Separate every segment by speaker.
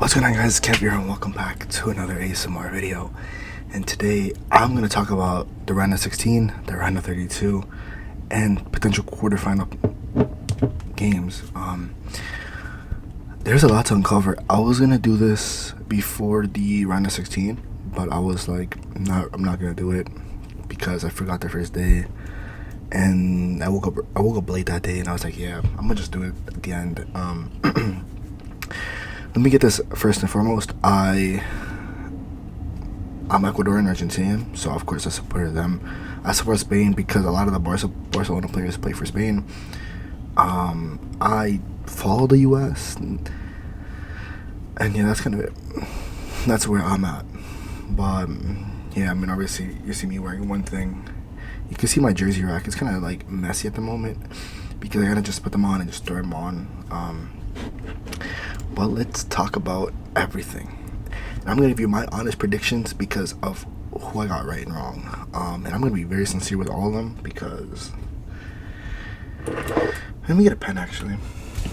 Speaker 1: What's going on, guys? Kev here and welcome back to another ASMR video. And today I'm going to talk about the round of 16, the round of 32, and potential quarterfinal games. There's a lot to uncover. I was going to do this before the round of 16, but I was like, I'm not going to do it because I forgot the first day. And I woke up late that day and I was like, yeah, I'm going to just do it at the end. Let me get this first and foremost. I'm Ecuadorian and Argentinian, so of course I support them. I support Spain because a lot of the Barcelona players play for Spain. I follow the U.S. and yeah, that's kind of it. That's where I'm at. But yeah, I mean, obviously you see me wearing one thing. You can see my jersey rack. It's kind of like messy at the moment because I gotta just put them on and just throw them on. But let's talk about everything. And I'm going to give you my honest predictions because of who I got right and wrong. And I'm going to be very sincere with all of them because... Let me get a pen, actually.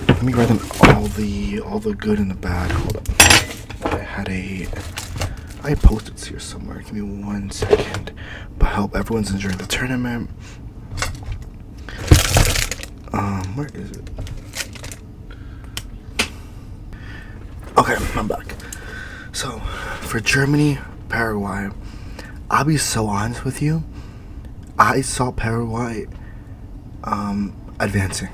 Speaker 1: Let me write them all the good and the bad. Hold up. I had Post-its here somewhere. Give me 1 second. But I hope everyone's enjoying the tournament. Where is it? Okay, I'm back. So, for Germany, Paraguay, I'll be so honest with you. I saw Paraguay advancing.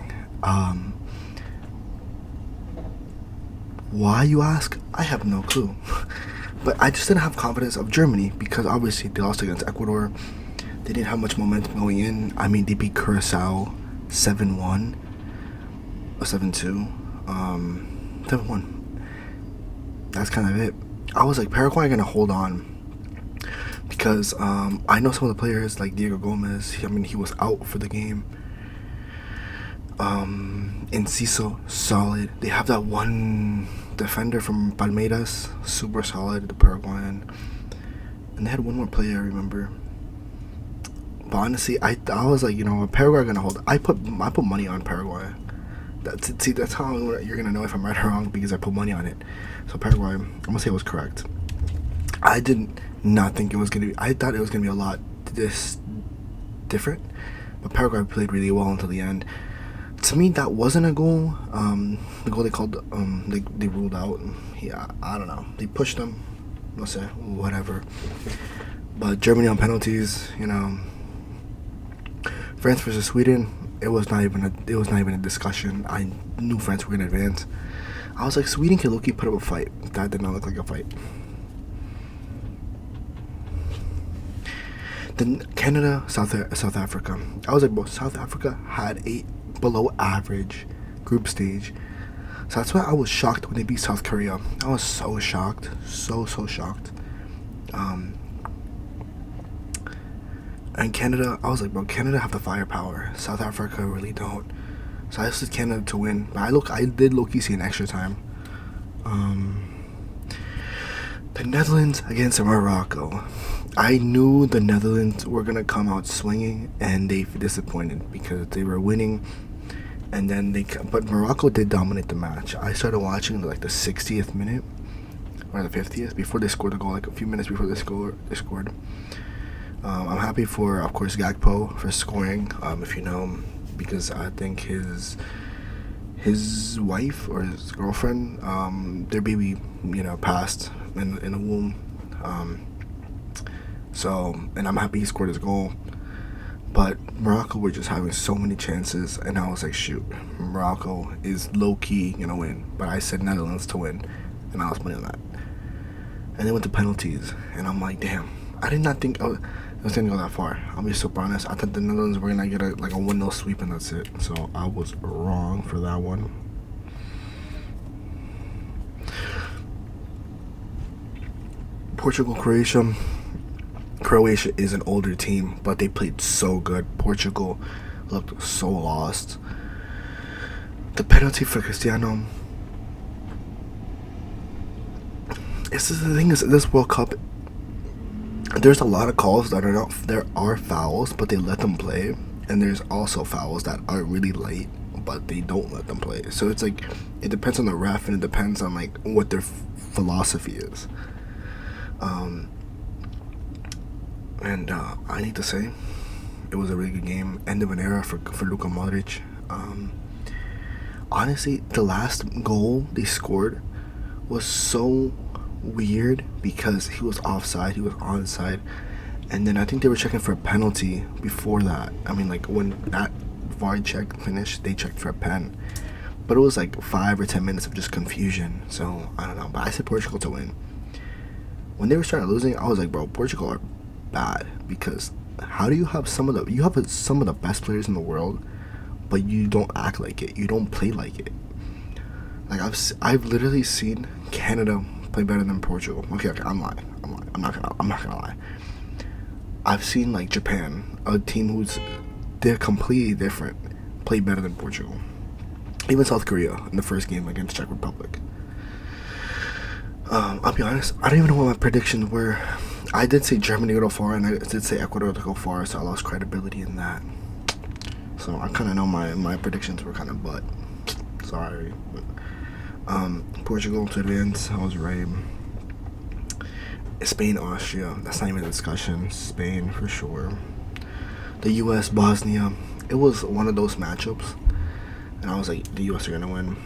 Speaker 1: Why, you ask? I have no clue. But I just didn't have confidence of Germany because obviously they lost against Ecuador. They didn't have much momentum going in. I mean, they beat Curacao 7-1 or 7-2. 7-1. That's kind of it. I was like, Paraguay are going to hold on because I know some of the players like Diego Gomez. He was out for the game. Enciso, solid. They have that one defender from Palmeiras, super solid, the Paraguayan. And they had one more player, I remember. But honestly, I was like, Paraguay are going to hold. I put money on Paraguay. That's how you're going to know if I'm right or wrong because I put money on it. So Paraguay, I'm going to say it was correct. I did not think it was going to be, I thought it was going to be a lot different. But Paraguay played really well until the end. To me, that wasn't a goal. The goal they called, they ruled out. Yeah, I don't know. They pushed them. Let's say, whatever. But Germany on penalties, France versus Sweden. It was not even a discussion. I knew France were gonna advance. I was like, Sweden can low-key put up a fight. That did not look like a fight. Then Canada, South Africa. I was like, bro, South Africa had a below average group stage. So that's why I was shocked when they beat South Korea. I was so shocked. So shocked. And Canada, I was like, bro, Canada have the firepower. South Africa really don't. So I just Canada to win. But I did low-key see an extra time. The Netherlands against Morocco. I knew the Netherlands were gonna come out swinging, and they disappointed because they were winning, and then but Morocco did dominate the match. I started watching like the 60th minute or the 50th before they scored the goal, like a few minutes before they scored. I'm happy for, of course, Gakpo for scoring, if you know him, because I think his wife or his girlfriend, their baby, passed in the womb. And I'm happy he scored his goal. But Morocco were just having so many chances, and I was like, shoot, Morocco is low-key gonna win. But I said Netherlands to win, and I was putting on that. And they went to penalties, and I'm like, damn, I did not think it was gonna go that far. I'll be super honest. I thought the Netherlands were gonna get a 1-0 sweep and that's it. So I was wrong for that one. Portugal, Croatia. Croatia is an older team, but they played so good. Portugal looked so lost. The penalty for Cristiano. The thing is, this World Cup, there's a lot of calls that are not, there are fouls, but they let them play, and there's also fouls that are really late, but they don't let them play. So it's like it depends on the ref, and it depends on like what their philosophy is. And I need to say, it was a really good game. End of an era for Luka Modric. Honestly, the last goal they scored was so weird because he was offside, he was onside, and then I think they were checking for a penalty before that. I mean, like when that VAR check finished, they checked for a pen, but it was like 5 or 10 minutes of just confusion. So I don't know, but I said Portugal to win. When they were starting losing, I was like, bro, Portugal are bad, because how do you have some of the best players in the world, but you don't act like it, you don't play like it? Like I've literally seen Canada play better than Portugal. Okay, I'm lying. I'm not gonna lie. I've seen like Japan, a team they're completely different, play better than Portugal. Even South Korea in the first game against Czech Republic. I'll be honest, I don't even know what my predictions were. I did say Germany would go far, and I did say Ecuador to go far, so I lost credibility in that. So I kind of know my predictions were kind of butt. Sorry. Portugal to advance, I was right. Spain, Austria, that's not even a discussion. Spain for sure. The US, Bosnia, it was one of those matchups, and I was like, the US are gonna win.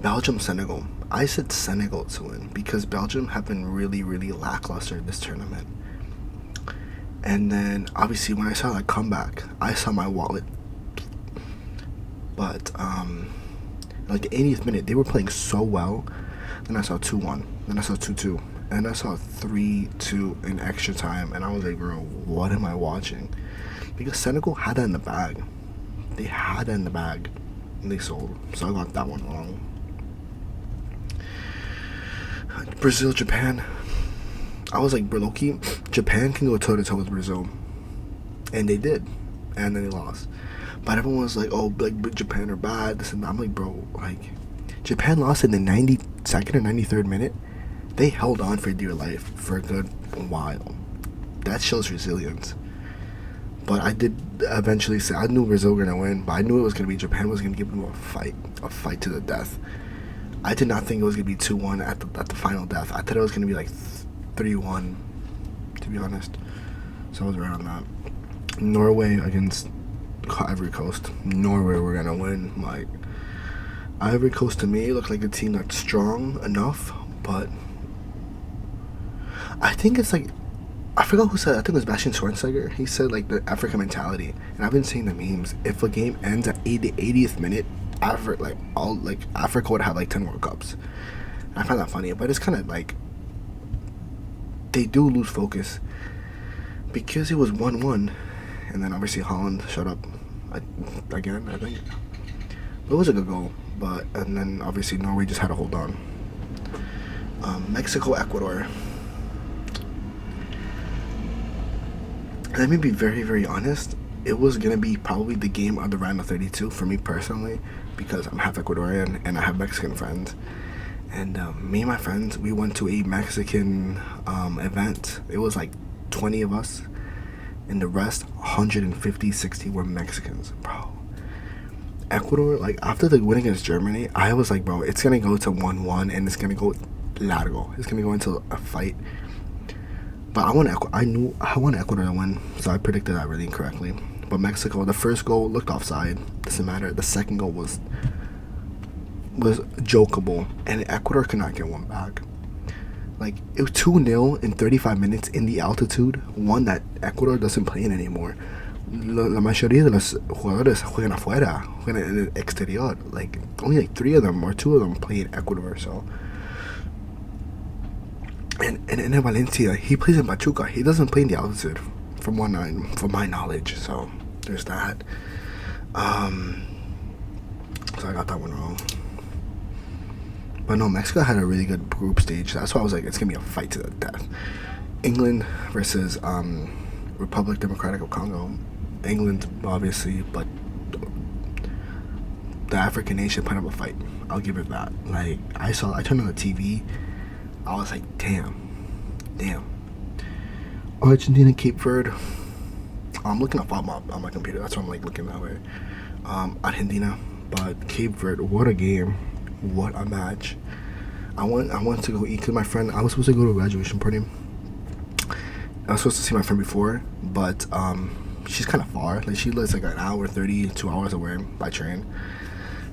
Speaker 1: Belgium, Senegal. I said Senegal to win because Belgium have been really, really lackluster this tournament. And then obviously when I saw that comeback, I saw my wallet. But like the 80th minute, they were playing so well. Then I saw 2-1. Then I saw 2-2. And I saw 3-2 in extra time. And I was like, bro, what am I watching? Because Senegal had that in the bag. They had that in the bag. And they sold. So I got that one wrong. Brazil, Japan. I was like, bro, low-key, Japan can go toe-to-toe with Brazil. And they did. And then they lost. But everyone was like, oh, like Japan are bad, this and that. I'm like, bro, like, Japan lost in the 92nd or 93rd minute. They held on for dear life for a good while. That shows resilience. But I did eventually say, I knew Brazil were going to win, but I knew it was going to be Japan was going to give them a fight to the death. I did not think it was going to be 2-1 at the final death. I thought it was going to be like 3-1, to be honest. So I was right on that. Norway against Ivory Coast. Norway were gonna win. Like, Ivory Coast to me looked like a team that's strong enough, but I think it's like, I forgot who said it. I think it was Bastian Schweinsteiger. He said like the African mentality, and I've been seeing the memes. If a game ends at the 80th minute, Africa would have like 10 World Cups. And I find that funny, but it's kind of like they do lose focus because it was 1-1. And then obviously Holland shut up again, I think. But it was a good goal. And then obviously Norway just had to hold on. Mexico, Ecuador. Let me be very, very honest. It was going to be probably the game of the round of 32 for me personally, because I'm half Ecuadorian and I have Mexican friends. And me and my friends, we went to a Mexican event. It was like 20 of us. And the rest, 150, 60 were Mexicans, bro. Ecuador, like, after the win against Germany, I was like, bro, it's going to go to 1-1, and it's going to go largo. It's going to go into a fight. But I want Ecuador to win, so I predicted that really incorrectly. But Mexico, the first goal looked offside. Doesn't matter. The second goal was jokeable, and Ecuador could not get one back. Like, it was 2-0 in 35 minutes in the altitude, one that Ecuador doesn't play in anymore. La mayoría de los jugadores juegan afuera, juegan en el exterior. Like, only like 3 of them or 2 of them play in Ecuador, so. And in Valencia, he plays in Pachuca. He doesn't play in the altitude, from my knowledge, so there's that. So I got that one wrong. But no, Mexico had a really good group stage. That's why I was like, it's going to be a fight to the death. England versus Republic Democratic of Congo. England, obviously, but the African nation put up a fight. I'll give it that. Like, I turned on the TV. I was like, damn. Argentina, Cape Verde. I'm looking up on my computer. That's why I'm like looking that way. Argentina, but Cape Verde. What a game! What a match! I want to go eat because my friend. I was supposed to go to a graduation party. I was supposed to see my friend before, but she's kind of far. Like she lives like an hour 30, 2 hours away by train.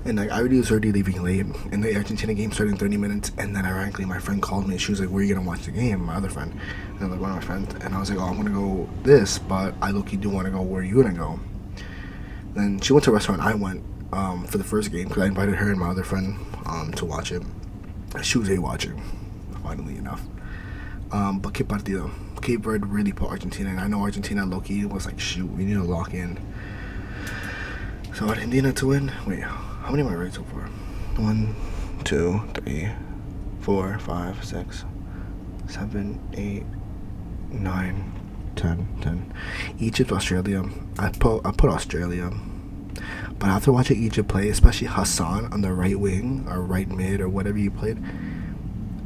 Speaker 1: And like I already was already leaving late, and the Argentina game started in 30 minutes. And then ironically, my friend called me. She was like, "Where are you gonna watch the game?" My other friend, and I'm like, "One of my friends." And I was like, "Oh, I'm gonna go this, but I low-key do want to go. Where are you gonna go?" Then she went to a restaurant. I went for the first game because I invited her and my other friend to watch it. She was watching, finally enough. But que partido. Cape Verde really put Argentina, and I know Argentina low-key was like, shoot, we need to lock in. So Argentina to win. Wait, how many am I right so far? 1, 2, 3, 4, 5, 6, 7, 8, 9, 10. Egypt, Australia. I put Australia. But after watching Egypt play, especially Hassan on the right wing or right mid or whatever you played,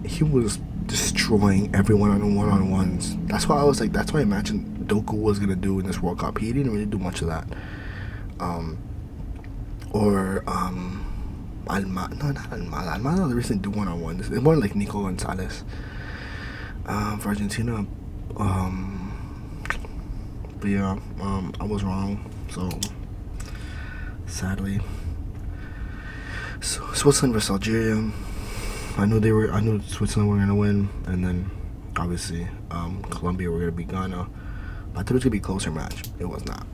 Speaker 1: he was destroying everyone on one-on-ones. That's why I was like, that's why I imagined Doku was gonna do in this World Cup. He didn't really do much of that. Almada, no, not Almada. Almada recently do one-on-ones. It's more like Nico Gonzalez. For Argentina, but yeah, I was wrong. So sadly, so Switzerland versus Algeria. I knew Switzerland were gonna win, and then obviously Colombia were gonna beat Ghana. I thought it was gonna be a closer match. It was not.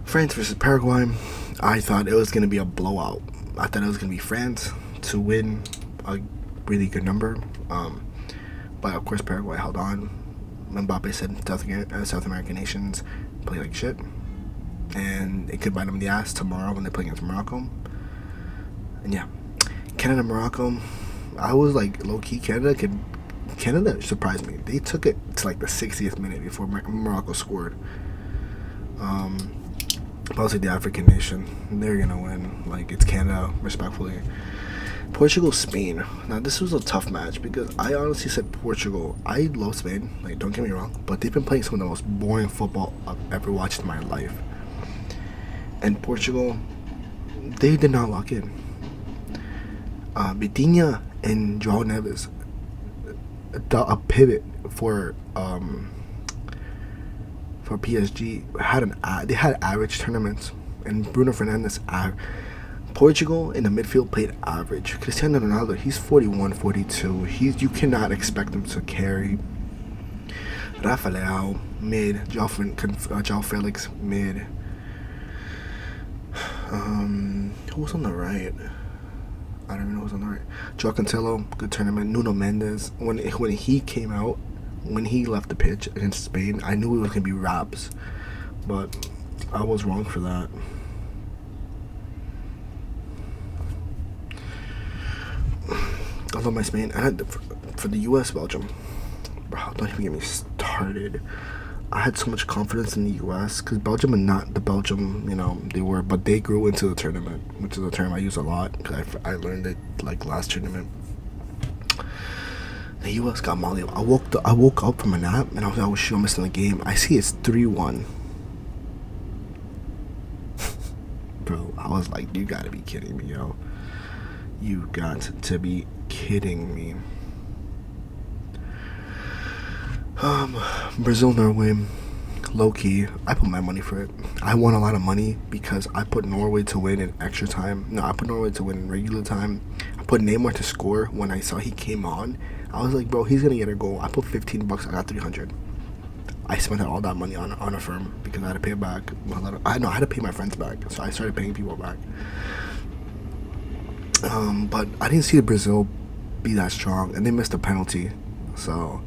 Speaker 1: France versus Paraguay. I thought it was gonna be a blowout. I thought it was gonna be France to win a really good number. But of course Paraguay held on. Mbappe said South American nations play like shit, and it could bite them in the ass tomorrow when they play against Morocco. And yeah, Canada, Morocco. I was like, low key, Canada surprised me. They took it to like the 60th minute before Morocco scored. But I was like, the African nation, they're gonna win. Like, it's Canada, respectfully. Portugal, Spain. Now this was a tough match because I honestly said Portugal. I love Spain, like, don't get me wrong, but they've been playing some of the most boring football I've ever watched in my life. And Portugal, they did not lock in. Vitinha and João Neves, a pivot for PSG, they had average tournaments, and Bruno Fernandes. Portugal in the midfield played average. Cristiano Ronaldo, he's 41, 42. You cannot expect him to carry. Rafael mid, João Felix mid. Who was on the right? I don't even know who's on the right. Joao Cancelo, good tournament. Nuno Mendes, when he came out, when he left the pitch against Spain, I knew it was gonna be raps, but I was wrong for that. I love my Spain. I had for the U.S. Belgium. Bro, don't even get me started. I had so much confidence in the U.S. because Belgium are not the Belgium, they were, but they grew into the tournament, which is a term I use a lot because I learned it like last tournament. The U.S. got molly. I woke up from a nap and I was like, oh shit, I'm missing the game. I see it's 3-1. Bro, I was like, you gotta be kidding me, yo. You got to be kidding me. Brazil, Norway, low key. I put my money for it. I won a lot of money because I put Norway to win in extra time. No, I put Norway to win in regular time. I put Neymar to score when I saw he came on. I was like, bro, he's gonna get a goal. I put $15. I got 300. I spent all that money on a firm because I had to pay it back. I had to pay my friends back, so I started paying people back. But I didn't see the Brazil be that strong, and they missed a penalty. So,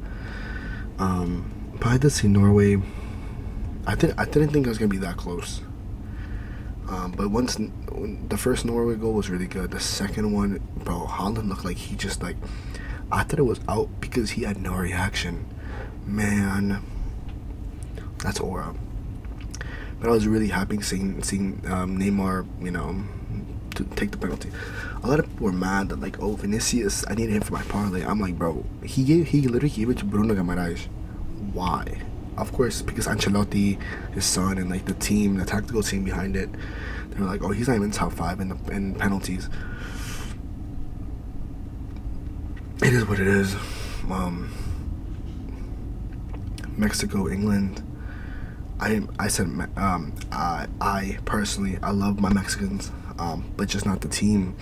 Speaker 1: but I did see Norway. I didn't think it was gonna be that close. But once the first Norway goal was really good, the second one, bro, Holland looked like he just like. I thought it was out because he had no reaction. Man, that's aura. But I was really happy seeing Neymar, to take the penalty. A lot of people were mad that like, oh, Vinicius, I needed him for my parlay. I'm like, bro, he literally gave it to Bruno Guimaraes. Why? of course, because Ancelotti, his son, and like the team, the tactical team behind it, they were like, oh, he's not even top five in penalties. It is what it is. Um, Mexico, England. I said I personally I love my Mexicans, but just not the team.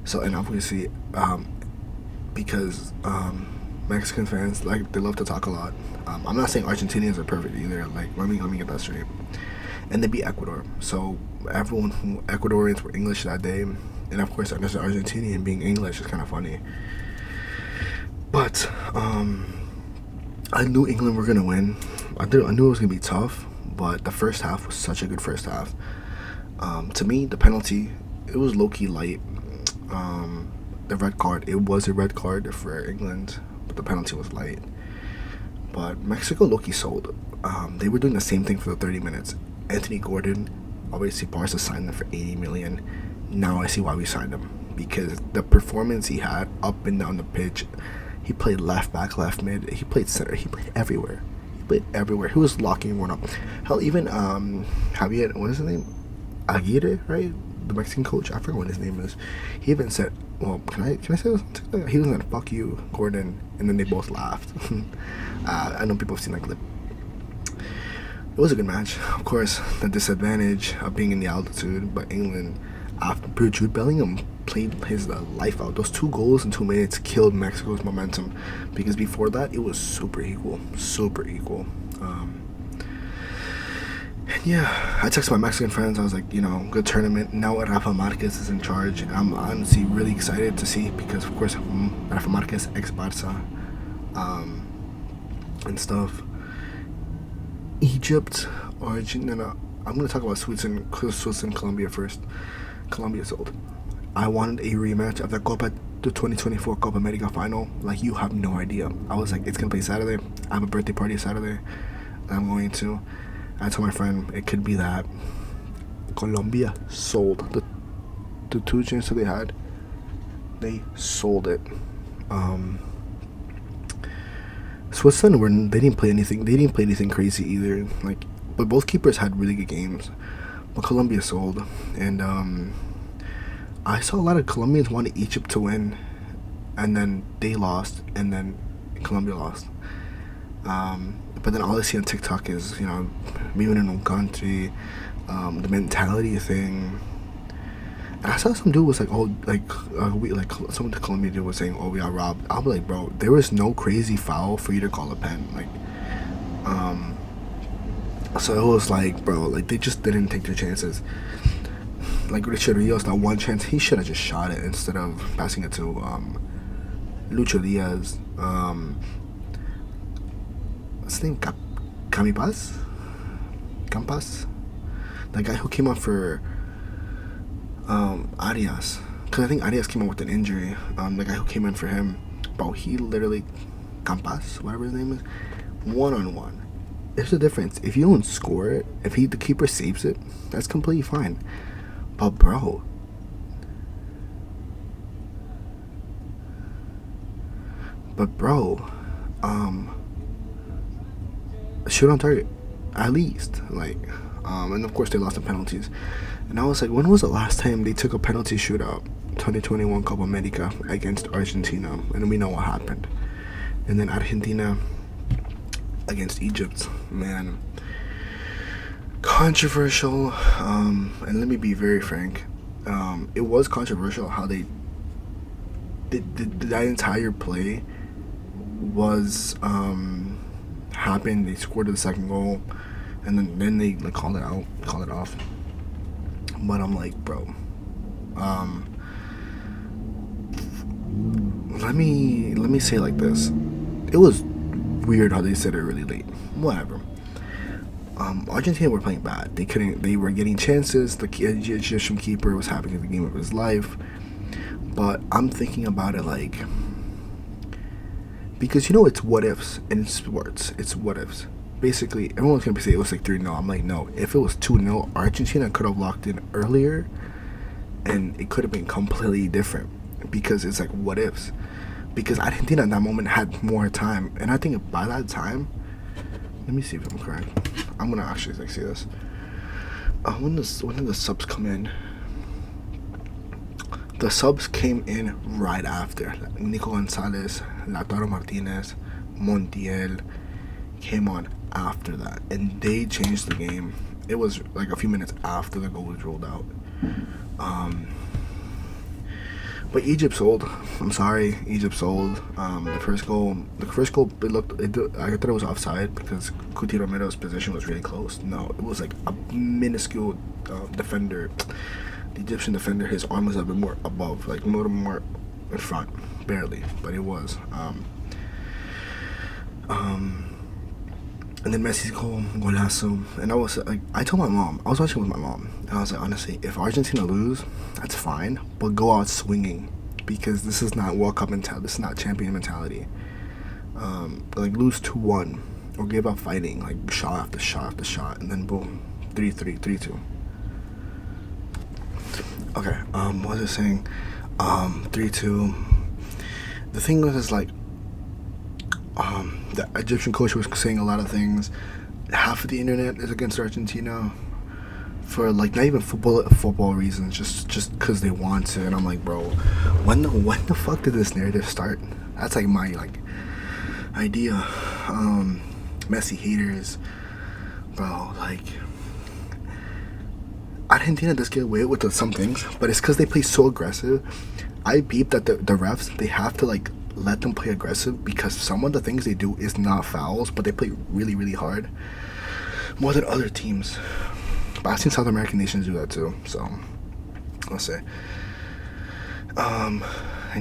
Speaker 1: So and obviously because Mexican fans like they love to talk a lot. I'm not saying Argentinians are perfect either. Like let me get that straight. And they beat Ecuador. So everyone from Ecuadorians were English that day, and of course, as an Argentinian being English is kind of funny. But I knew England were gonna win. I knew it was gonna be tough, but the first half was such a good first half. To me, the penalty it was low key light. The red card it was a red card for England, but the penalty was light. But Mexico low key sold. They were doing the same thing for the 30 minutes. Anthony Gordon, obviously Barca signed him for 80 million. Now I see why we signed him, because the performance he had up and down the pitch. He played left back, left mid. He played center. He played everywhere. He was locking everyone up. Hell, even Javier, what is his name? Aguirre, right? The Mexican coach. I forget what his name is. He even said, "Well, can I say something?" He was like, "Fuck you, Gordon," and then they both laughed. I know people have seen that clip. It was a good match. Of course, the disadvantage of being in the altitude, but England, after Jude Bellingham played his life out. Those 2 goals in 2 minutes killed Mexico's momentum, because before that it was super equal. And yeah, I texted my Mexican friends. I was like, good tournament. Now Rafa Marquez is in charge, and I'm honestly really excited to see, because of course Rafa Marquez ex-Barca and stuff. Egypt, Argentina. I'm gonna talk about Switzerland, Colombia first. Colombia sold. I wanted a rematch of the 2024 Copa America final. Like, you have no idea. I was like, it's gonna play Saturday. I have a birthday party Saturday. I'm going to. I told my friend it could be that. Colombia sold the 2 chances they had. They sold it. Switzerland they didn't play anything. They didn't play anything crazy either. Like, but both keepers had really good games. But Colombia sold, and I saw a lot of Colombians wanted Egypt to win, and then they lost, and then Colombia lost. But then all I see on TikTok is, viven en un country, the mentality thing. And I saw some dude was like, oh, some of the Colombian dude was saying, oh, we got robbed. I'll be like, bro, there was no crazy foul for you to call a pen. Like, so it was like, bro, like they just didn't take their chances. Like Richard Rios, that one chance, he should have just shot it instead of passing it to Lucho Diaz. What's his name? Campas? That guy who came up for Arias. Because I think Arias came up with an injury. The guy who came in for him, bro, he literally, Campas, whatever his name is, 1-on-1. There's a difference. If you don't score it, if the keeper saves it, that's completely fine. But bro, shoot on target, at least. Like, and of course they lost the penalties. And I was like, when was the last time they took a penalty shootout? 2021 Copa America against Argentina, and we know what happened. And then Argentina against Egypt, man, controversial. And let me be very frank, it was controversial how they did that entire play was happened. They scored the second goal, and then they like call it off. But I'm like, bro, let me say it like this. It was weird how they said it really late. Whatever. Argentina were playing bad. They were getting chances. The Egyptian keeper was having the game of his life. But I'm thinking about it like, because it's what ifs in sports. It's what ifs. Basically, everyone's gonna say it was like 3-0. I'm like, no. If it was 2-0, Argentina could have locked in earlier, and it could have been completely different. Because it's like what ifs. Because Argentina in that moment had more time, and I think by that time, Let me see if I'm correct. I'm gonna actually like see this. When did the subs come in? The subs came in right after. Nico Gonzalez, Lautaro Martinez, Montiel came on after that, and they changed the game. It was like a few minutes after the goal was rolled out. But Egypt sold. I'm sorry, Egypt sold. The first goal, I thought it was offside because Cuti Romero's position was really close. No, it was like a minuscule defender. The Egyptian defender, his arm was a bit more above, like a little more in front, barely, but it was. And then Messi's goal, golazo, and I was like, I told my mom, I was watching with my mom, and I was like, honestly, if Argentina lose, that's fine, but go out swinging, because this is not World Cup mentality, this is not champion mentality. Like lose 2-1, or give up fighting, like shot after shot after shot, and then boom, 3-3, 3-2. Okay, what was I saying? 3-2. The thing was, is like, the Egyptian coach was saying a lot of things. Half of the internet is against Argentina for like not even football reasons, just because they want to. And I'm like, bro, when the fuck did this narrative start? That's like my like idea. Messi haters, bro. Like, Argentina does get away with some things, but it's because they play so aggressive. I beep that the refs, they have to like let them play aggressive, because some of the things they do is not fouls, but they play really, really hard, more than other teams. But I've seen South American nations do that too, so let's say. And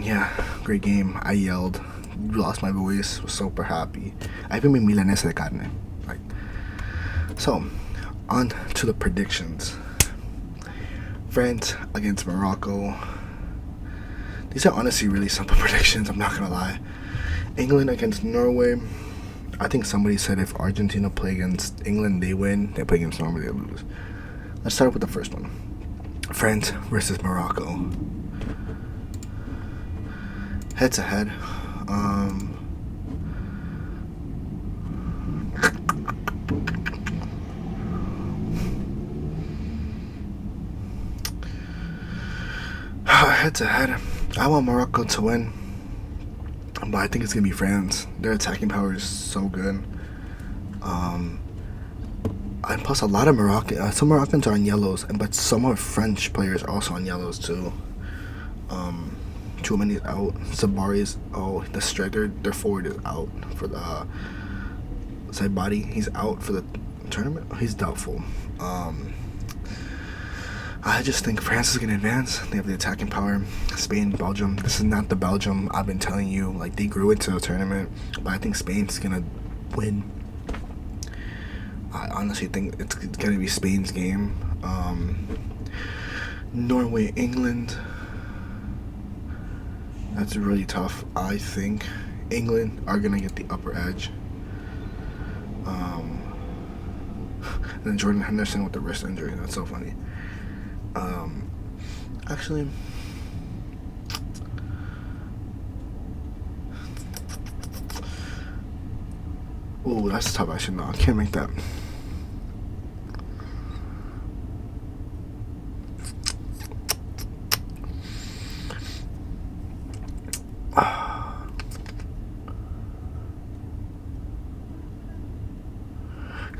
Speaker 1: yeah, great game. I yelled, lost my voice, was super happy. I even made milanesa de carne. Like, so on to the predictions. France against Morocco. These are honestly really simple predictions, I'm not gonna lie. England against Norway. I think somebody said if Argentina play against England, they win. They play against Norway, they lose. Let's start with the first one. France versus Morocco. Head to head. Head to head. I want Morocco to win, but I think it's gonna be France. Their attacking power is so good. And plus, a lot of some Moroccans are on yellows, but some of French players are also on yellows too. Chouameni's out. Sabari's the striker, their forward is out for the side body. He's out for the tournament. He's doubtful. I just think France is going to advance. They have the attacking power. Spain, Belgium. This is not the Belgium I've been telling you. Like, they grew into a tournament. But I think Spain's going to win. I honestly think it's going to be Spain's game. Norway, England. That's really tough. I think England are going to get the upper edge. And then Jordan Henderson with the wrist injury. That's so funny. Actually, oh, that's tough. Actually, no, I can't make that.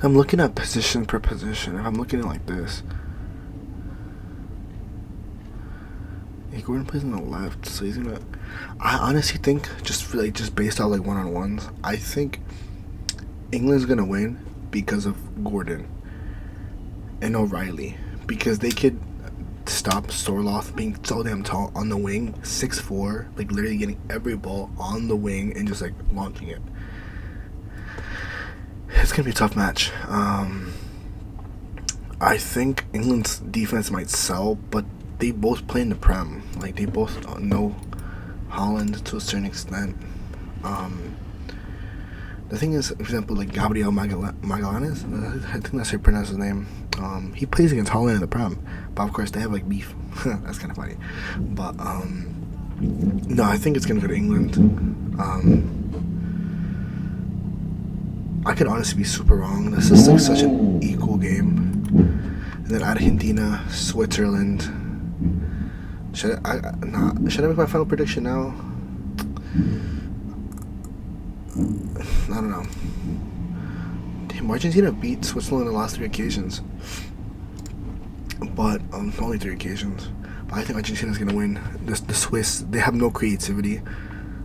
Speaker 1: I'm looking at position per position. If I'm looking at it like this, Gordon plays on the left, so he's gonna. I honestly think just based out like one-on-ones, I think England's gonna win because of Gordon and O'Reilly, because they could stop Sorloth being so damn tall on the wing, 6'4", like literally getting every ball on the wing and just like launching it. It's gonna be a tough match. I think England's defense might sell, but they both play in the Prem. Like, they both know Holland to a certain extent. The thing is, for example, like Gabriel Magallanes, I think that's how you pronounce his name. He plays against Holland in the Prem, but of course they have like beef. That's kind of funny. But no, I think it's gonna go to England. I could honestly be super wrong. This is like such an equal game. And then Argentina, Switzerland. Should should I make my final prediction now? I don't know. Damn, Argentina beat Switzerland on the last 3 occasions. But only 3 occasions. But I think Argentina's gonna win. The Swiss, they have no creativity.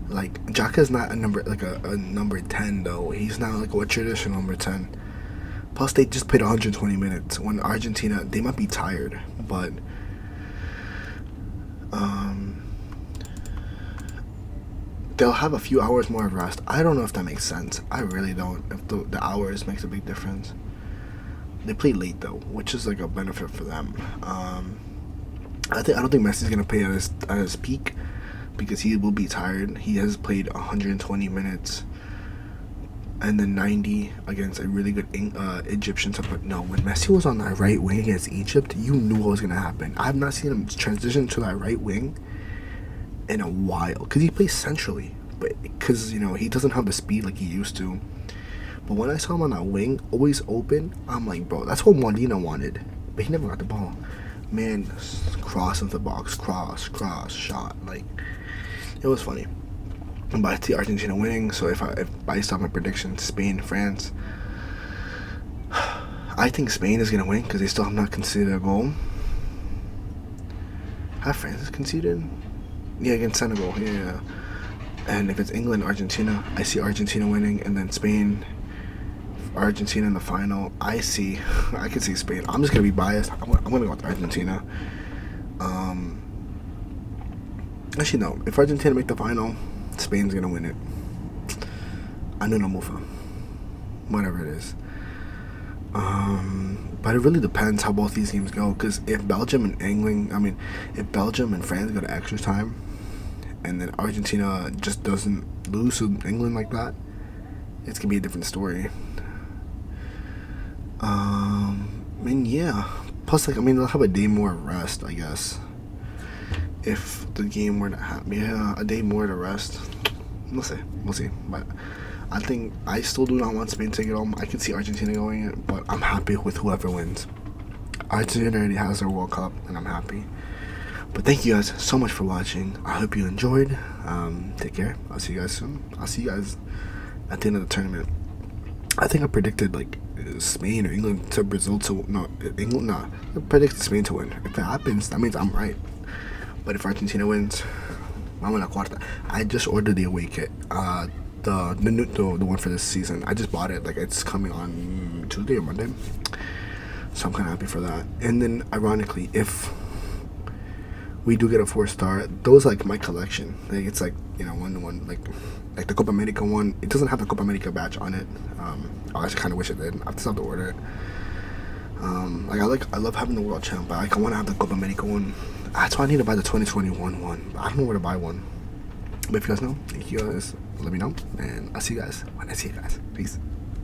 Speaker 1: Like Xhaka's not a number a number 10 though. He's not like a traditional number 10. Plus they just played 120 minutes. When Argentina, they might be tired, but they'll have a few hours more of rest. I don't know if that makes sense. I really don't. If the hours makes a big difference. They play late though, which is like a benefit for them. I don't think Messi's gonna play at his peak because he will be tired. He has played 120 minutes and then 90 against a really good Egyptian side. But no, when Messi was on that right wing against Egypt, you knew what was gonna happen. I have not seen him transition to that right wing in a while because he plays centrally, but because he doesn't have the speed like he used to. But when I saw him on that wing, always open, I'm like, bro, that's what Molina wanted. But he never got the ball. Man, cross into the box, cross, shot. Like, it was funny. But I see Argentina winning, so if I stop my prediction, Spain, France, I think Spain is going to win because they still have not conceded a goal. Have France conceded? Yeah, against Senegal, yeah. And if it's England, Argentina, I see Argentina winning, and then Spain, Argentina in the final. I could see Spain. I'm just gonna be biased. I'm gonna go with Argentina. Actually no. If Argentina make the final, Spain's gonna win it. I know no mufa. Whatever it is. But it really depends how both these games go. Because if Belgium and France go to extra time, and then Argentina just doesn't lose to England like that, it's gonna be a different story. And yeah, plus they'll have a day more rest, I guess. If the game were to happen, yeah, a day more to rest. We'll see. But I think I still do not want Spain to get home. I can see Argentina going it, but I'm happy with whoever wins. Argentina already has their World Cup, and I'm happy. But thank you guys so much for watching. I hope you enjoyed. Take care. I'll see you guys soon. I'll see you guys at the end of the tournament. I think I predicted Spain or England to Brazil to England. No, I predicted Spain to win. If it happens, that means I'm right. But if Argentina wins, I'm la cuarta. I just ordered the away kit. The one for this season. I just bought it. It's coming on Tuesday or Monday. So I'm kind of happy for that. And then, ironically, if we do get a 4-star, those my collection. It's 1-to-1. Like the Copa America one, it doesn't have the Copa America badge on it. I actually kind of wish it did. I still have to order it. I love having the World Champ, but I want to have the Copa America one. That's why I need to buy the 2021 one. I don't know where to buy one. But if you guys know, thank you guys. Let me know, and I'll see you guys when I see you guys. Peace.